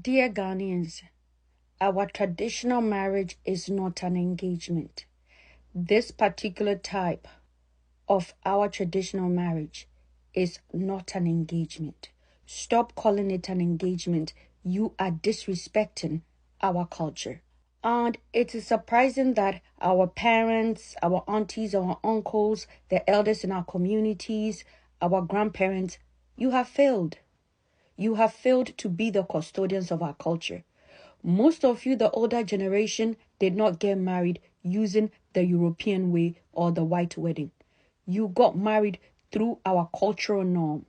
Dear Ghanaians, our traditional marriage is not an engagement. This particular type of our traditional marriage is not an engagement. Stop calling it an engagement. You are disrespecting our culture. And it is surprising that our parents, our aunties, our uncles, the elders in our communities, our grandparents, you have failed. You have failed to be the custodians of our culture. Most of you, the older generation, did not get married using the European way or the white wedding. You got married through our cultural norm.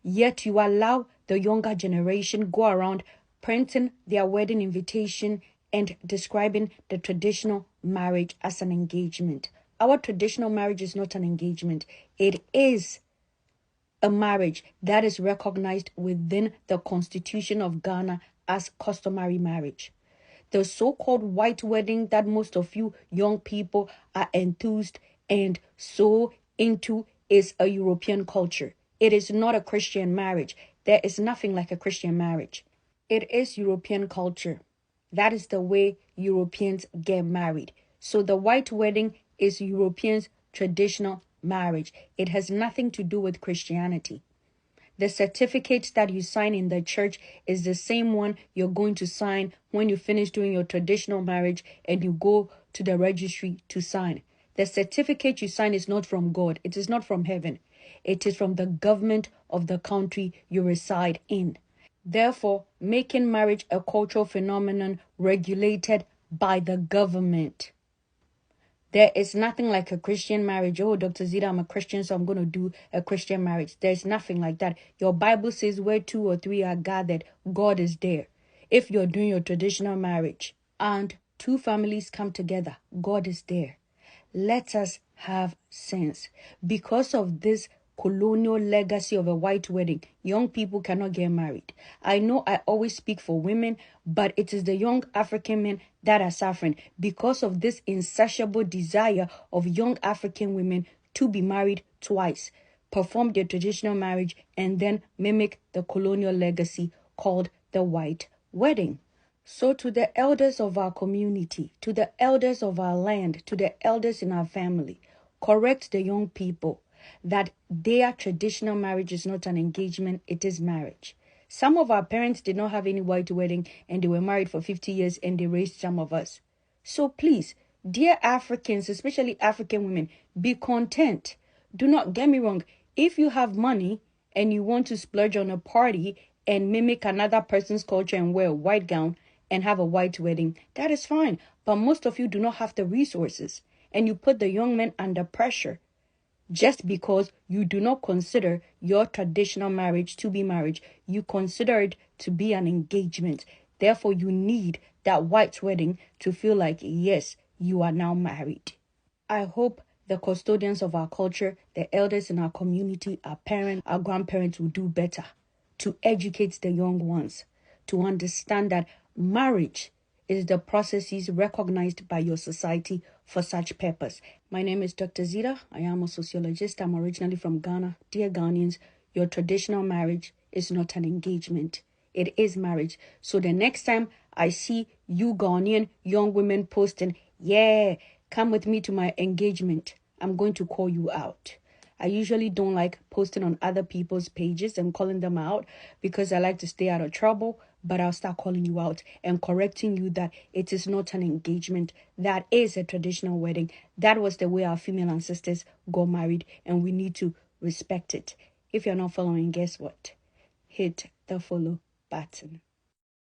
Yet you allow the younger generation go around printing their wedding invitation and describing the traditional marriage as an engagement. Our traditional marriage is not an engagement. It is a marriage that is recognized within the Constitution of Ghana as customary marriage. The so-called white wedding that most of you young people are enthused and so into is a European culture. It is not a Christian marriage. There is nothing like a Christian marriage. It is European culture. That is the way Europeans get married. So the white wedding is Europeans' traditional marriage. It has nothing to do with Christianity. The certificate that you sign in the church is the same one you're going to sign when you finish doing your traditional marriage and you go to the registry to sign. The certificate you sign is not from God. It is not from heaven. It is from the government of the country you reside in. Therefore, making marriage a cultural phenomenon regulated by the government. There is nothing like a Christian marriage. Oh, Dr. Zita, I'm a Christian, so I'm going to do a Christian marriage. There's nothing like that. Your Bible says where 2 or 3 are gathered, God is there. If you're doing your traditional marriage and 2 families come together, God is there. Let us have sense. Because of this colonial legacy of a white wedding, young people cannot get married. I know I always speak for women, but it is the young African men that are suffering because of this insatiable desire of young African women to be married twice, perform their traditional marriage, and then mimic the colonial legacy called the white wedding. So to the elders of our community, to the elders of our land, to the elders in our family, correct the young people that their traditional marriage is not an engagement, it is marriage. Some of our parents did not have any white wedding and they were married for 50 years and they raised some of us. So please, dear Africans, especially African women, be content. Do not get me wrong. If you have money and you want to splurge on a party and mimic another person's culture and wear a white gown and have a white wedding, that is fine. But most of you do not have the resources and you put the young men under pressure just because you do not consider your traditional marriage to be marriage. You consider it to be an engagement. Therefore, you need that white wedding to feel like, yes, you are now married. I hope the custodians of our culture, the elders in our community, our parents, our grandparents will do better to educate the young ones to understand that marriage is the processes recognized by your society for such purpose. My name is Dr. Zita. I am a sociologist. I'm originally from Ghana. Dear Ghanaians, your traditional marriage is not an engagement. It is marriage. So the next time I see you Ghanaian young women posting, yeah, come with me to my engagement, I'm going to call you out. I usually don't like posting on other people's pages and calling them out because I like to stay out of trouble, but I'll start calling you out and correcting you that it is not an engagement. That is a traditional wedding. That was the way our female ancestors got married, and we need to respect it. If you're not following, guess what? Hit the follow button.